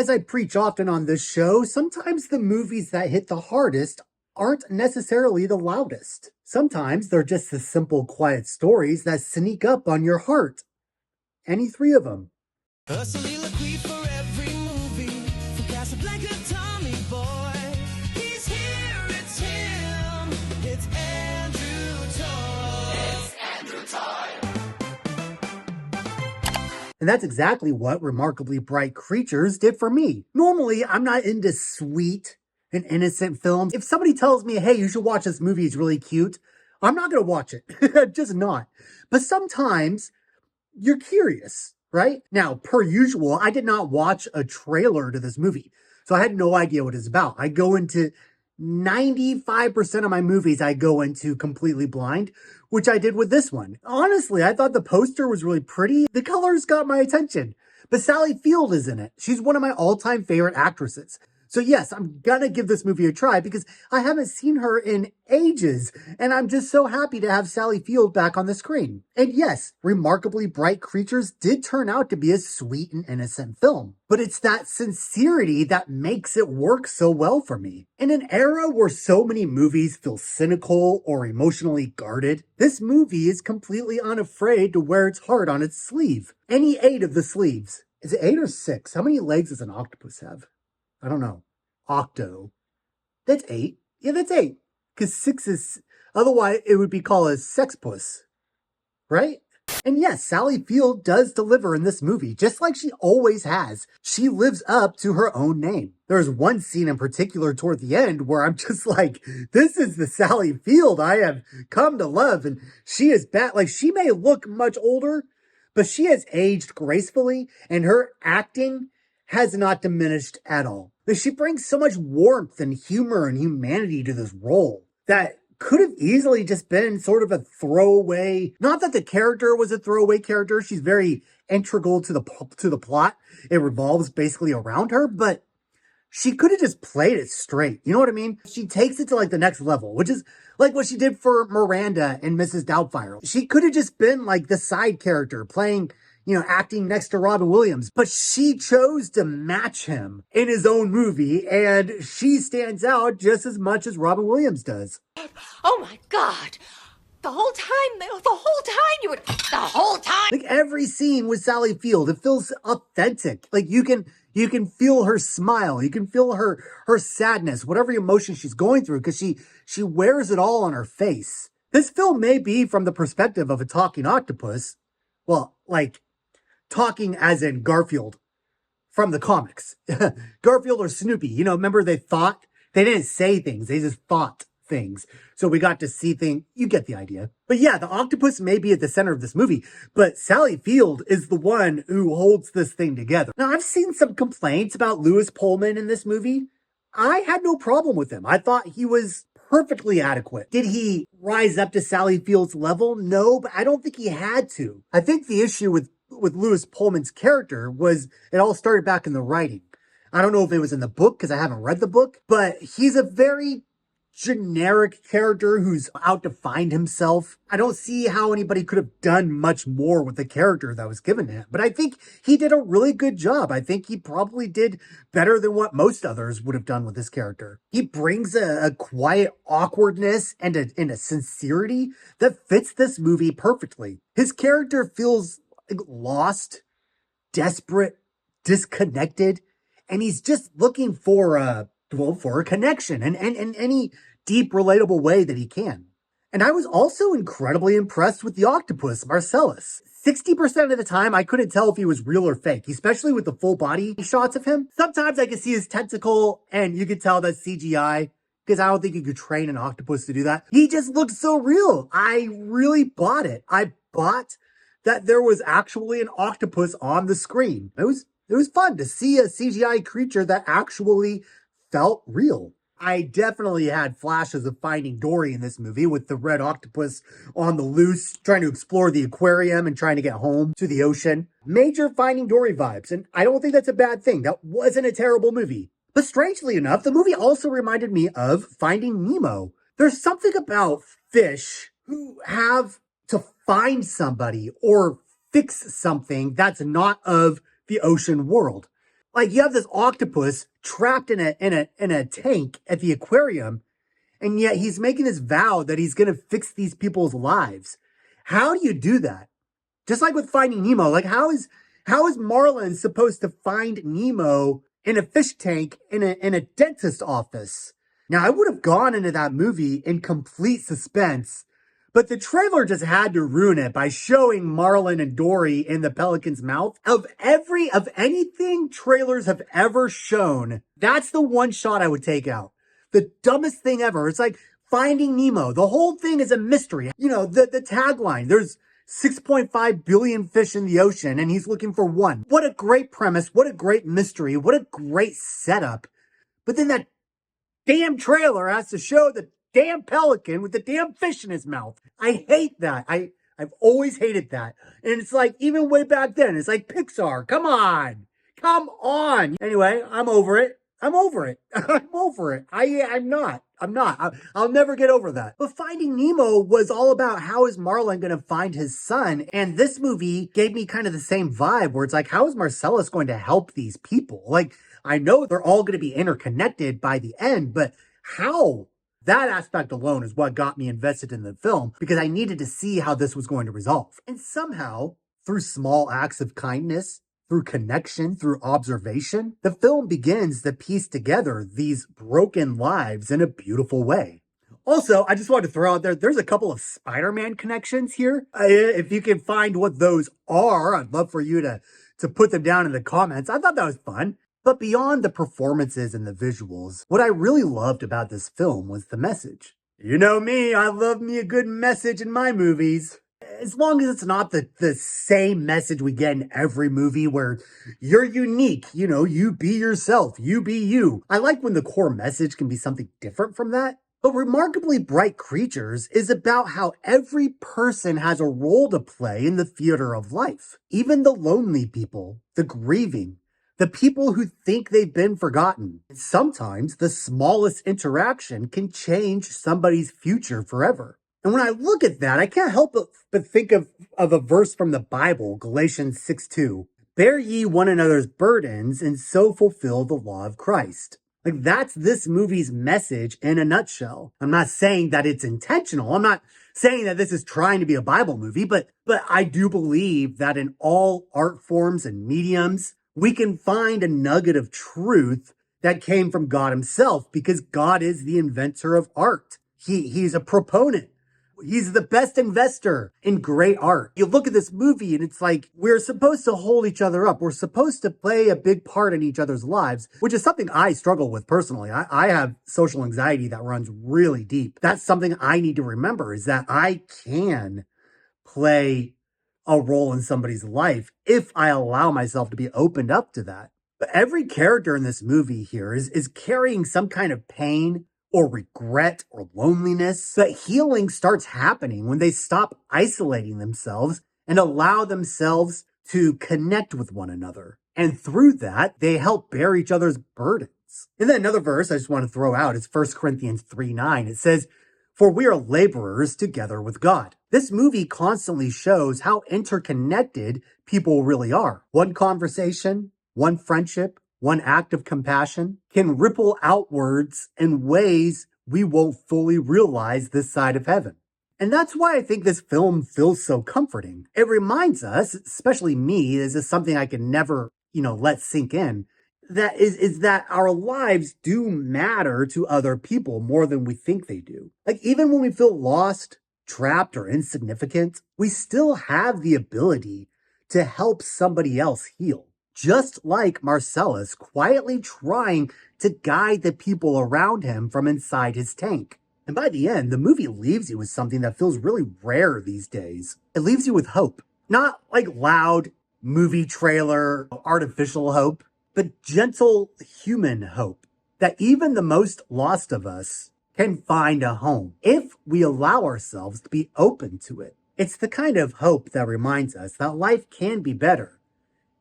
As I preach often on this show, sometimes the movies that hit the hardest aren't necessarily the loudest. Sometimes they're just the simple, quiet stories that sneak up on your heart. Any three of them. A soliloquy for every movie, from Casablanca, Tommy Boy. He's here, it's him, it's Andrew Toy. It's Andrew Toy. And that's exactly what Remarkably Bright Creatures did for me. Normally, I'm not into sweet and innocent films. If somebody tells me, hey, you should watch this movie, it's really cute, I'm not going to watch it. I'm just not. But sometimes you're curious, right? Now, per usual, I did not watch a trailer to this movie, so I had no idea what it's about. I go into 95% of my movies, I go into completely blind, which I did with this one. Honestly, I thought the poster was really pretty. The colors got my attention. But Sally Field is in it. She's one of my all-time favorite actresses. So yes, I'm gonna give this movie a try because I haven't seen her in ages, and I'm just so happy to have Sally Field back on the screen. And yes, Remarkably Bright Creatures did turn out to be a sweet and innocent film, but it's that sincerity that makes it work so well for me. In an era where so many movies feel cynical or emotionally guarded, this movie is completely unafraid to wear its heart on its sleeve. Any 8 of the sleeves. Is it 8 or 6? How many legs does an octopus have? I don't know. Octo. That's 8. Yeah, that's 8. Because 6 is... Otherwise, it would be called a sexpuss. Right? And yes, Sally Field does deliver in this movie, just like she always has. She lives up to her own name. There's one scene in particular toward the end where I'm just like, this is the Sally Field I have come to love. And she is bad. Like, she may look much older, but she has aged gracefully, and her acting has not diminished at all. She brings so much warmth and humor and humanity to this role that could have easily just been sort of a throwaway. Not that the character was a throwaway character. She's very integral to the plot. It revolves basically around her, but she could have just played it straight. You know what I mean? She takes it to like the next level, which is like what she did for Miranda in Mrs. Doubtfire. She could have just been like the side character playing, you know, acting next to Robin Williams, but she chose to match him in his own movie, and she stands out just as much as Robin Williams does. Oh my God. The whole time. Like every scene with Sally Field, it feels authentic. Like you can feel her smile. You can feel her sadness, whatever emotion she's going through, because she wears it all on her face. This film may be from the perspective of a talking octopus. Well, like talking as in Garfield from the comics. Garfield or Snoopy, you know, remember they didn't say things, they just thought things. So we got to see things, you get the idea. But yeah, the octopus may be at the center of this movie, but Sally Field is the one who holds this thing together. Now, I've seen some complaints about Lewis Pullman in this movie. I had no problem with him. I thought he was perfectly adequate. Did he rise up to Sally Field's level? No, but I don't think he had to. I think the issue with Lewis Pullman's character was it all started back in the writing. I don't know if it was in the book because I haven't read the book, but he's a very generic character who's out to find himself. I don't see how anybody could have done much more with the character that was given to him, but I think he did a really good job. I think he probably did better than what most others would have done with this character. He brings a quiet awkwardness and a sincerity that fits this movie perfectly. His character feels lost, desperate, disconnected, and he's just looking for a connection and any deep, relatable way that he can. And I was also incredibly impressed with the octopus, Marcellus. 60% of the time, I couldn't tell if he was real or fake, especially with the full body shots of him. Sometimes I could see his tentacle and you could tell that's CGI, because I don't think you could train an octopus to do that. He just looked so real. I really bought it. I bought that there was actually an octopus on the screen. It was fun to see a CGI creature that actually felt real. I definitely had flashes of Finding Dory in this movie with the red octopus on the loose, trying to explore the aquarium and trying to get home to the ocean. Major Finding Dory vibes, and I don't think that's a bad thing. That wasn't a terrible movie. But strangely enough, the movie also reminded me of Finding Nemo. There's something about fish who have to find somebody or fix something that's not of the ocean world. Like you have this octopus trapped in a tank at the aquarium, and yet he's making this vow that he's gonna fix these people's lives. How do you do that? Just like with Finding Nemo, like how is Marlin supposed to find Nemo in a fish tank in a dentist office? Now I would have gone into that movie in complete suspense, but the trailer just had to ruin it by showing Marlin and Dory in the pelican's mouth. Of anything trailers have ever shown, that's the one shot I would take out. The dumbest thing ever. It's like Finding Nemo. The whole thing is a mystery. You know, the tagline, there's 6.5 billion fish in the ocean and he's looking for one. What a great premise. What a great mystery. What a great setup. But then that damn trailer has to show the damn pelican with the damn fish in his mouth. I hate that. I've always hated that. And it's like, even way back then, it's like Pixar. Come on. Come on. Anyway, I'm over it. I'm over it. I'm over it. I'm not. I'll never get over that. But Finding Nemo was all about how is Marlin going to find his son? And this movie gave me kind of the same vibe where it's like, how is Marcellus going to help these people? Like, I know they're all going to be interconnected by the end, but how? That aspect alone is what got me invested in the film because I needed to see how this was going to resolve. And somehow, through small acts of kindness, through connection, through observation, the film begins to piece together these broken lives in a beautiful way. Also, I just wanted to throw out there's a couple of Spider-Man connections here. If you can find what those are, I'd love for you to put them down in the comments. I thought that was fun. But beyond the performances and the visuals, what I really loved about this film was the message. You know me, I love me a good message in my movies. As long as it's not the same message we get in every movie where you're unique, you know, you be yourself, you be you. I like when the core message can be something different from that. But Remarkably Bright Creatures is about how every person has a role to play in the theater of life. Even the lonely people, the grieving, the people who think they've been forgotten. Sometimes the smallest interaction can change somebody's future forever. And when I look at that, I can't help but think of a verse from the Bible, Galatians 6:2. Bear ye one another's burdens and so fulfill the law of Christ. Like that's this movie's message in a nutshell. I'm not saying that it's intentional. I'm not saying that this is trying to be a Bible movie, but I do believe that in all art forms and mediums, we can find a nugget of truth that came from God himself because God is the inventor of art. He's a proponent. He's the best investor in great art. You look at this movie and it's like, we're supposed to hold each other up. We're supposed to play a big part in each other's lives, which is something I struggle with personally. I have social anxiety that runs really deep. That's something I need to remember is that I can play a role in somebody's life if I allow myself to be opened up to that. But every character in this movie here is carrying some kind of pain or regret or loneliness. But healing starts happening when they stop isolating themselves and allow themselves to connect with one another. And through that, they help bear each other's burdens. And then another verse I just want to throw out is 1 Corinthians 3:9. It says, "For we are laborers together with God." This movie constantly shows how interconnected people really are. One conversation, one friendship, one act of compassion can ripple outwards in ways we won't fully realize this side of heaven. And that's why I think this film feels so comforting. It reminds us, especially me, this is something I can never, let sink in, that is that our lives do matter to other people more than we think they do. Like even when we feel lost, trapped, or insignificant, we still have the ability to help somebody else heal. Just like Marcellus quietly trying to guide the people around him from inside his tank. And by the end, the movie leaves you with something that feels really rare these days. It leaves you with hope. Not like loud movie trailer, artificial hope, but gentle human hope. That even the most lost of us can find a home if we allow ourselves to be open to it. It's the kind of hope that reminds us that life can be better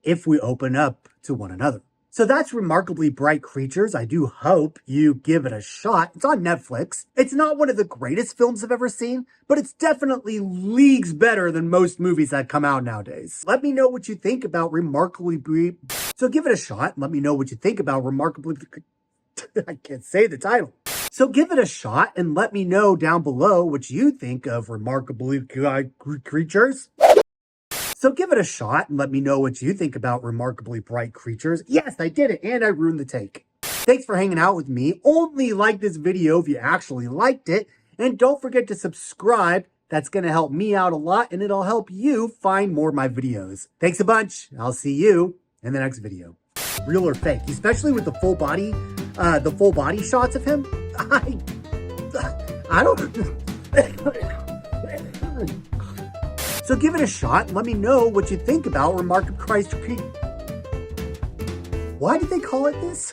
if we open up to one another. So that's Remarkably Bright Creatures. I do hope you give it a shot. It's on Netflix. It's not one of the greatest films I've ever seen, but it's definitely leagues better than most movies that come out nowadays. Let me know what you think about Remarkably Bright. So give it a shot. Let me know what you think about Remarkably... I can't say the title. So give it a shot and let me know down below what you think of Remarkably Bright Creatures. So give it a shot and let me know what you think about Remarkably Bright Creatures. Yes, I did it, and I ruined the take. Thanks for hanging out with me. Only like this video if you actually liked it. And don't forget to subscribe. That's going to help me out a lot, and it'll help you find more of my videos. Thanks a bunch. I'll see you in the next video. Real or fake, especially with the full body shots of him. I don't... So give it a shot and let me know what you think about Remarkably Bright Creatures. Why did they call it this?